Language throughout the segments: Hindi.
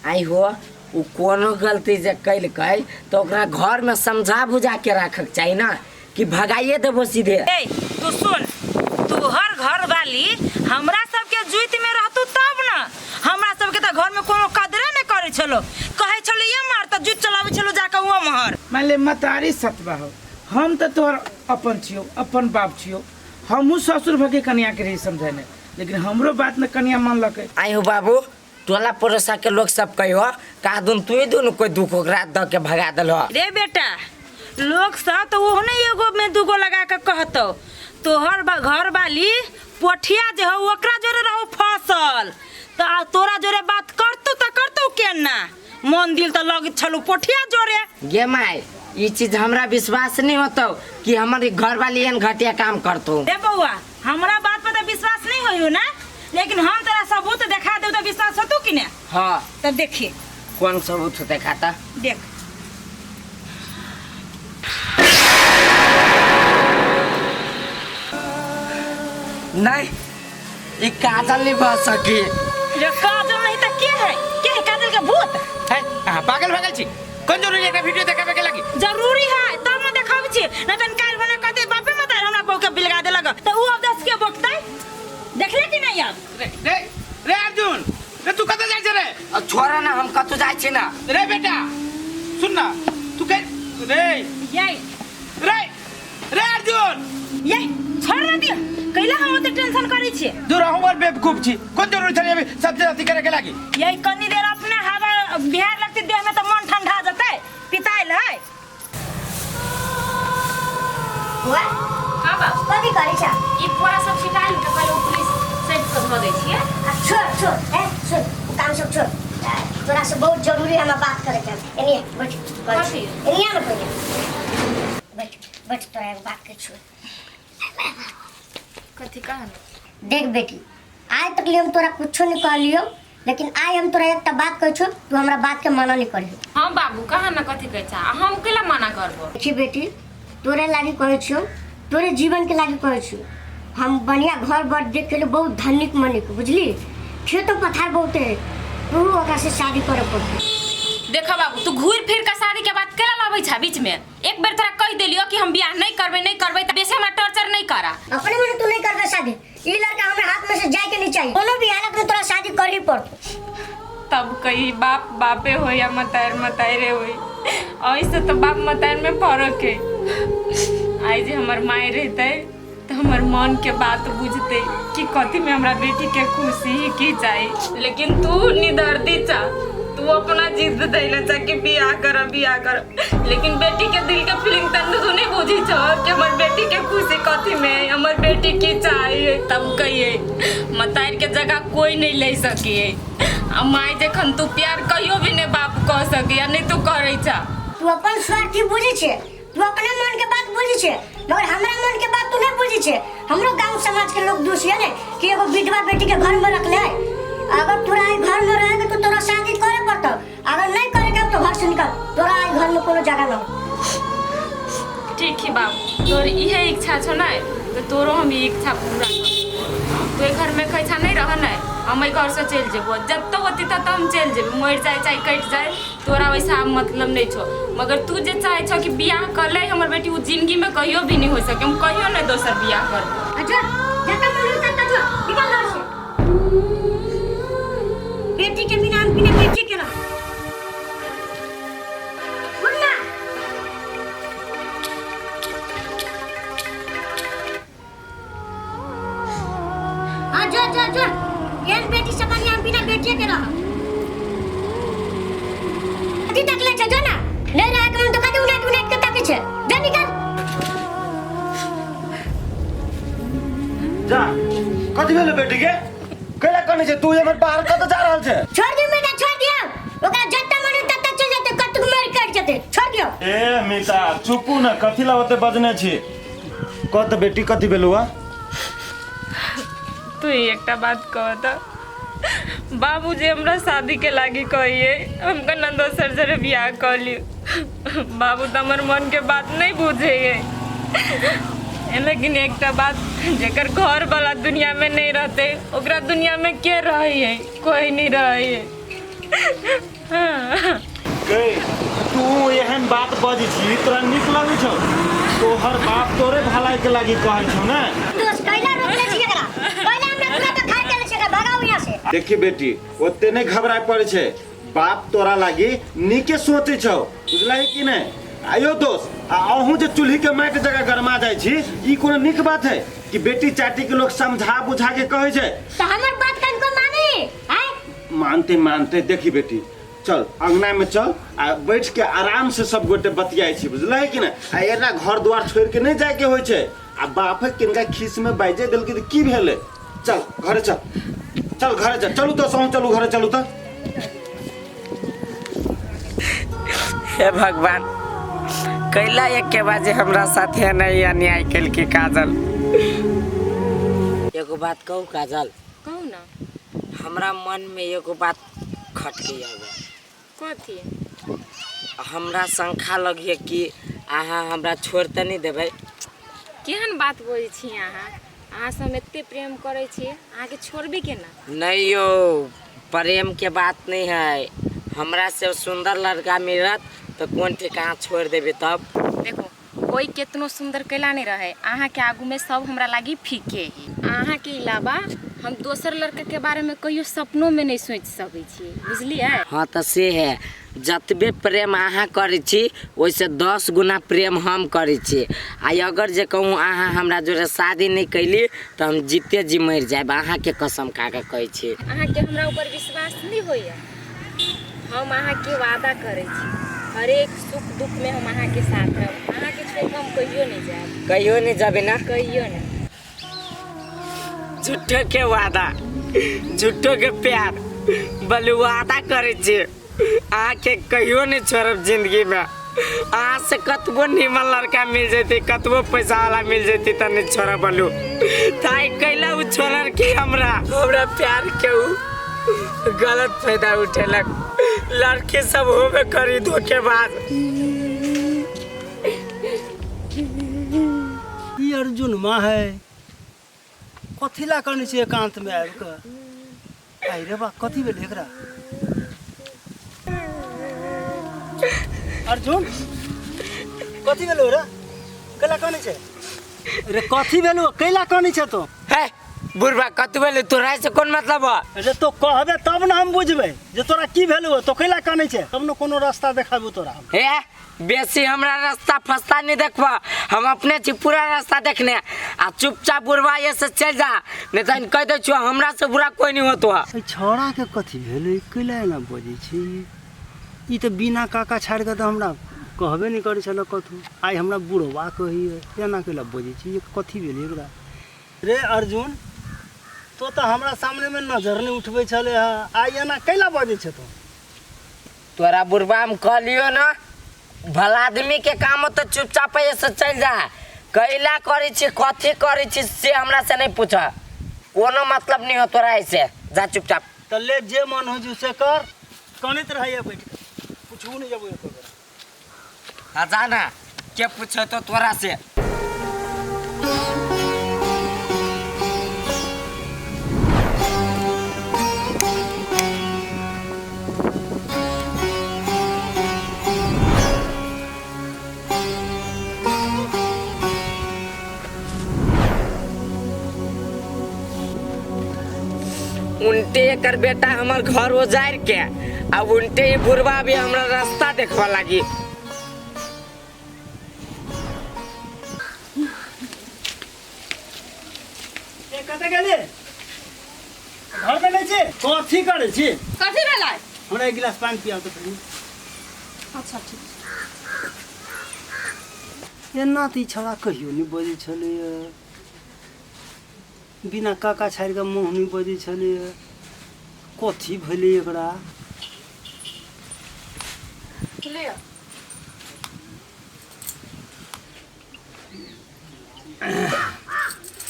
आई हो वो कोनो गलती जे कैलकै तो ओकरा घर में समझा बुझा के रखक चाहिए ना कि भगाइए देबो सीधे। ए तू सुन, तू हर घर वाली हमरा सबके जुइत में रहतू तब ना। हमरा सबके तो घर में कोनो कदरे नहीं करे छलो, कहे छलो ये मार त जुइत चलावे छलो जाके वो महर। मान ले मतारी सतबा हो, हम तो तोहर अपन छियो, अपन बाप छियो, हमहू ससुर भके कन्या के रही समझाने, लेकिन हमरो बात में कन्या मान लके। आई हो बाबू टोला पड़ोसा के लोग सब कहो का दुन तू दुन कोई दुख रात द के भगा दल। रे बेटा लोग सब तो वो नहीं एगो में दूगो लगा के कहतो, तोहर घर वाली पोठिया जे हो ओकरा जोरे रहो फसल तो तोरा जोरे बात करतू त करतू केना, मन दिल तो लग छलू पोठिया जोरे। गे माई ये चीज हमरा विश्वास नहीं होतो कि हमारी घर वाली एन घटिया काम करतो। रे बउआ हमरा बात पे तो विश्वास नहीं होयो ना, लेकिन हम तेरा सबूत दिखा दे तो विश्वास होतू कि ना। हाँ तब देखिए कौन सबूत दिखाता देख। नहीं ये काजल नहीं बच सकी। जो काजल नहीं तो क्या है काजल का भूत है पागल भागल छी, कौन जरूरी है वीडियो देखाबे के लगी? जरूरी है तब ना देखाबै छी, न तन काल बना कहते बापे मत हमरा बहू के बिलगा दे लगा तो उ अब 10 के बकतै देखले कि नहीं। अब रे रे अर्जुन रे तू कत जाय छ रे? छोरा ना हम कत जाय छी ना। रे बेटा सुन ना तू के रे यही रे रे अर्जुन ये छोड़ ना दिया कैला हम तो टेंशन करै छी। दूर हमर बेवकूफ छी, कौन जरूरी थरी अभी सब अथी करे के लागी? यही कनी देर अपने हवा बिहार लगती देह में तो मन ठंडा जतै पिताइल है। हुआ हां बा कथी करै छ? ई पूरा सब शिकायत के पहले पुलिस सेट कर धो दै छियै। छोड़ ए सुन काम सब छोड़, तोरा से बहुत जरूरी है हम बात करे के। एनी बैठ कथी? एनी आ बैठ बैठ तोरा एक बात के छोड़। कथी कहन? देख बेटी आज तक हम तोरा कुछो नहीं कहलियो, लेकिन आज हम तोरा एकटा बात कहै छो, तू हमरा बात के माना नहीं करही। हां बाबू कहन ना कथी कहै छ, हम केला मना करबो? देखी बेटी तोरे लागी कहै छियो, तोरे जीवन के लागी कहै छियो, हम बढ़िया घर बर देख के बहुत धनिक मनिक बुझली, खेतो पथार बहुत है, तू ओकरा से शादी करे पड़ती। देखा बाबू तू घूर फिर का शादी के बात केला लाबै छ बीच में? एक बेर तोरा कह देलियो कि हम बियाह नहीं करबै त बेसे हमरा टॉर्चर नहीं करा। अपने मन तू नहीं करबे शादी, ई लड़का हमरा हाथ में से जाए के नहीं चाहिए, कोनो भी हालत में तोरा शादी करही पड़तो। तब कही बाप बापे हो या मतारे होई, ऐसे तो बाप मतार में फर्क है। आई जे हमर माय रहते तो हमर मन के बात बुझते कि कथी में हमरा बेटी के खुशी ही की चाहिए, लेकिन तू निदर्दी चा, तू अपना जिद दैला चा कि बियाह कर, लेकिन बेटी के दिल के फीलिंग तू नहीं बुझी छ कि हमर बेटी के खुशी कथी में, हमर बेटी की चाहिए। तब कहिए मतार के जगह कोई नहीं ले सकिए, माय जखन तू प्यार कहियो भी नहीं बाप कह सकी नहीं तू करे छ। तू अपन स्वार्थी बुझी छे, तू अपने मन के बात बुझी छे, मगर हमरा मन के बात तू नहीं बुझी छे। हमरो गांव समाज के लोग दोषी है ने कि एगो विधवा बेटी के घर में रख ले, अगर तोरा ई घर में रहेगा तो तोरा शादी करे पड़तो, अगर नहीं करेगा तो घर से निकल, तोरा ई घर में कोनो जगह ना। ठीक है बाबू तोर इहे इच्छा छो ना तो तोरो हम इच्छा पूरा कर। तू घर में कैसा नहीं रह ना, हम घर से चल जेबो, जब तक होती तब हम चल जेबो, मर जाए चाहे कट जाए तोरा वैसा मतलब नहीं छो। मगर तू जे चाहे छो कि बियाह कर ले हमर बेटी, उ जिंदगी में कहियो भी नहीं हो सके, हम कहियो नहीं दोसर बियाह करबो। अच्छा जता मन तता जो निकल घर से, बेटी के बिना हम बिना बेटी के रह मुन्ना। जो ये बेटी से बनी हम बिना बेटी के रह अभी तक ले जो ना ले रहा है हम तो कदे उन्हें के ताके छे, जा निकल जा। कथी भेले बेटी के कैला कने छे तू हमर बाहर कत जा रहल छे? छोड़ दे बेटा, छोड़ दिया, ओकरा जत्ता मन तत्ता चल जाते, कतक मार काट जाते, छोड़ दियो। ए मिता चुपू ना, कथी ला होते बजने छी? कत बेटी कथी भेलुआ? तू एकटा बात कह तो बाबू जी हमरा शादी के लागी कहिए, हमका ना दोसर जरे बियाह कर लियो। बाबू तो हमर मन के बात नहीं बुझे है, लेकिन एकटा बात जेकर घर वाला दुनिया में नहीं रहते ओकरा दुनिया में के रही है, कोई नहीं रही है। बात बजी छी तोरा निक लगै छौ तोहर बाप तोरे भलाई के लागी कहै छौ ना दोस्त कैला रोकले छी एकरा कैला हमरा पूरा तो खाइ देले छी भगाओ यहां से। देखी बेटी ओते नहीं घबराए पड़े छे बाप तोरा लागी नीके सोचे छौ बुझलही कि नहीं। आयो दोस्त अहूँ जे चूल्ही के माइट जगह गरमा जाय छी ई कोनो निक बात है कि बेटी चाटी के लोग समझा बुझा के कहे छे तो हमर बात कनको माने हैं मानते मानते देखी बेटी चल अंगना में चल आ बैठ के आराम से सब गोटे बतियाई छी बुझलही कि ना आ एना घर द्वार छोड़ के नहीं जाए के होय छे आ बाप किनका खीस में बाजे देल के की भेले चल घरे चल घरे चलू तो सौ चलू घरे चलू तो। हे भगवान कैला एक के बाजे हमरा साथे नहीं अन्याय कल की काजल। एगो बात कहू काजल कहू ना हमरा मन में एगो बात खटके आवे कथी हमरा शंका लगे कि अहाँ हमरा छोड़ त नहीं देबै। केहन बात बोलै छी अहाँ से हम एते प्रेम करै छी अहाँ के छोड़बे केना। नहीं यो प्रेम के बात नहीं है हमरा से सुंदर लड़का मिलत तो कौन ठिकाना छोड़ देबे तब। देखो कोई कितनो सुंदर कैला नहीं रहे अहाँ के आगू में सब हमरा लागी फीके ही अहाँ के अलावा हम दोसर लड़का के बारे में कहियो सपनों में नहीं सोच सकै छी बुझलिए। हाँ तो से है जतबे प्रेम अहाँ करे छी वैसे 10 गुना प्रेम हम करे छी आ अगर जे कहूँ अहाँ हमरा जोरे शादी नहीं कैली तो हम जीते जी मर जाए अहाँ के कसम खा के कहै छी। अहाँ के हमरा ऊपर विश्वास नहीं होइए हम अहाँ के वादा करे छी हर एक सुख दुख में हम अहाँ के साथ रहब अहाँ के छोड़ हम कहियो नहीं जाब कहियो नहीं जाबे ना कहियो नहीं। झूठो के वादा झूठो के प्यार बलु वादा करे छी अहाँ के कहियो नहीं छोड़ब जिंदगी में। अहाँ से कतबो निमन लड़का मिल जैते कतबो पैसा वाला मिल जैते त नहीं छोड़ब बलु ताई कैला उ छोड़र की हमरा प्यार के उ गलत फायदा उठेलक लड़की सब होबे करी धोखेबाज। ई अर्जुन माँ है कथी ला करने से एकांत में आबि के आई रे बा कथी भेल एकरा अर्जुन कथी भेलो रे कैला करने छे रे कथी भेलो कैला करने छे तो है बुढ़बा कतबे तोरा से कौन मतलब है। अरे तो कहबे तब ना हम बुझबे जे तोरा की भेलो तो कैला करने छे तब न कोनो रास्ता देखाबू तोरा। हे बेसी हमरा रास्ता फस्ता नहीं देखबा हम अपने छी पूरा रास्ता देखने आ चुपचाप बुढ़वा ये से चल जा नहीं तो कह दे छु हमरा से बुरा कोई नहीं होतो है। छौड़ा के कथी भेलै कैला ना बजै छी ई तो बिना काका छाड़ के तो हमरा कहबे नहीं करे छलो कथू आई हमरा बुढ़वा कही एना कैला बजै छी ये कथी भेलै एकरा रे अर्जुन तो हमरा सामने में नजर नहीं उठबे छले आई एना कैला बजै छ तो तोरा बुढ़वा हम कह लियो ना भला आदमी के काम हो तो चुपचाप से चल जा कैला करे छी कथी करे छी से हमरा से नहीं पूछ कोनो मतलब नहीं हो तोरा ऐसे जा चुपचाप तो ले जे मन हो जू से कर कनित रहिए बैठ के पूछू नहीं जब एको बेर जा ना के पूछो तो तोरा से। उनटे कर बेटा हमार घर उजाड़ के अब उनटे ही बुढ़वा भी हमरा रास्ता देखवा लगी। कते गेली घर में नहीं छे कथी करे छी कथी भेलै हमरा एक गिलास पानी पिया तो फिर अच्छा ठीक एना ती छड़ा कहियो नहीं बजे छले बिना काका छाड़ के मुंह नहीं बजे छले कथी भेलै एकरा ले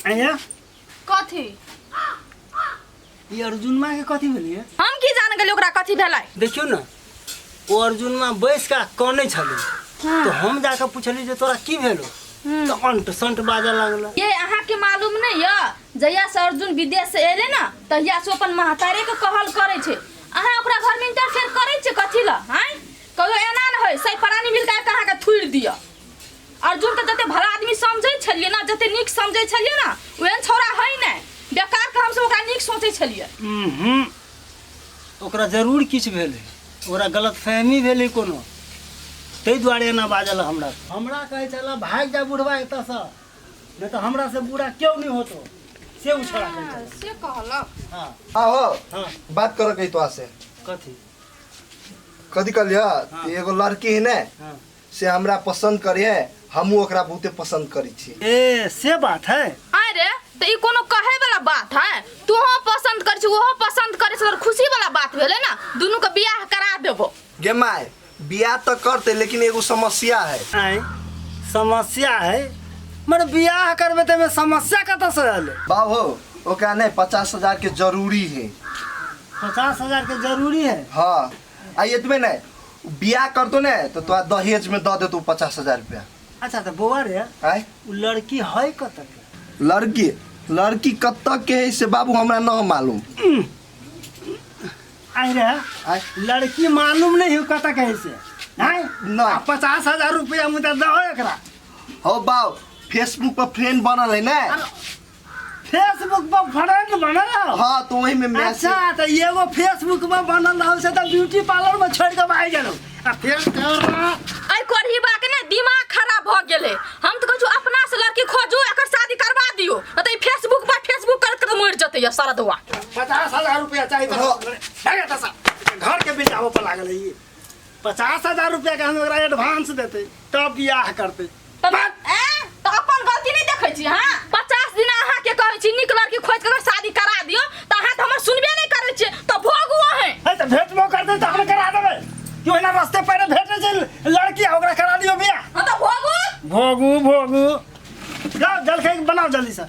आया कथी ये अर्जुन माँ के कथी भेलै हम की जान गेली ओकरा कथी भेलै देखियो ना वो अर्जुन माँ बैस का कने छले तो हम जाके पूछली जे तोरा की भेलो तो अंट संट बाजे लागल ये अहाँ के मालूम नहीं है जहिया से अर्जुन विदेश से एले ना तहिया से अपन महतारे के कहल करे छे अहाँ ओकरा घर में इंटरफेयर करे छे कथी ला हैं कहो एना न होय सही प्राणी मिल के समझै छलियै ना ओहन छौड़ा है नहि बेकार के हमसब ओकरा नीक सोचै छलियै ओकरा जरूर किछु भेलै ओकरा गलतफहमी भेलै कोनो ताहि दुआरे एना बाजल हमरा कहै छला भाग जा बुढ़वा एतऽसँ नहीं तो हमरा से बुरा क्यों नहीं होतो से उछड़ा से कहला हाँ हो हाँ बात करो कही तो से कथी कथी कहलिए एगो लड़की है ने हाँ से हमरा पसंद करिए हमू ओकरा बहुते पसंद करी छी ए से बात है आय रे तो ई कोनो कहे वाला बात है तू हो पसंद कर छी ओहो पसंद करे से खुशी वाला बात भेले ना दोनों के बियाह करा देबो गे माय बियाह तो करते लेकिन एगो समस्या है आय समस्या है मगर बियाह करबे ते में समस्या कतऽ से आले बाबू ओकरा नहीं 50,000 के जरूरी है 50,000 के जरूरी है हाँ आई इतने नहीं बियाह कर दो ना तो तोरा दहेज में दे दे तू 50,000 रुपया अच्छा तो बउआ रे आय उ लड़की है कतऽ के लड़की कत के है से बाबू हमरा न मालूम आय रे आय लड़की मालूम नहीं हो कतऽ के है से नहीं नहीं 50,000 रुपया मुझे दो एकरा हो बाबू फेसबुक पर फ्रेंड बनल है ना फेसबुक पर फ्रेंड बनल हो हाँ तो वही में मैसेज अच्छा तो एगो फेसबुक पर बनल रहो से तो ब्यूटी पार्लर में छोड़ के भाग गेलो आ फेस आई करही बा के ने दिमाग खराब भ गेले हम तो कहू अपना से लड़की खोजू एकर शादी करवा दियो न त ई फेसबुक करत के मर जते या सारा दुआ 50,000 रुपया चाहिए तो घर के बिल जाओ पर लागल है ये 50,000 रुपया के हम ओकरा एडवांस देते तब बियाह करते तो अपन गलती नहीं देखै छी हां 50 दिन अहाँ के कहै छी निक लड़की खोज के शादी करा दियो त अहाँ त हमर सुनबे नहीं करै छी त भोगुआ है तो भेटबो करते तो हम करा देबे क्यों ना रास्ते पर भेटे छै लड़की ओकरा करा दियो बियाह हां त भोगू भोगू जाओ जल्दी बनाओ जल्दी से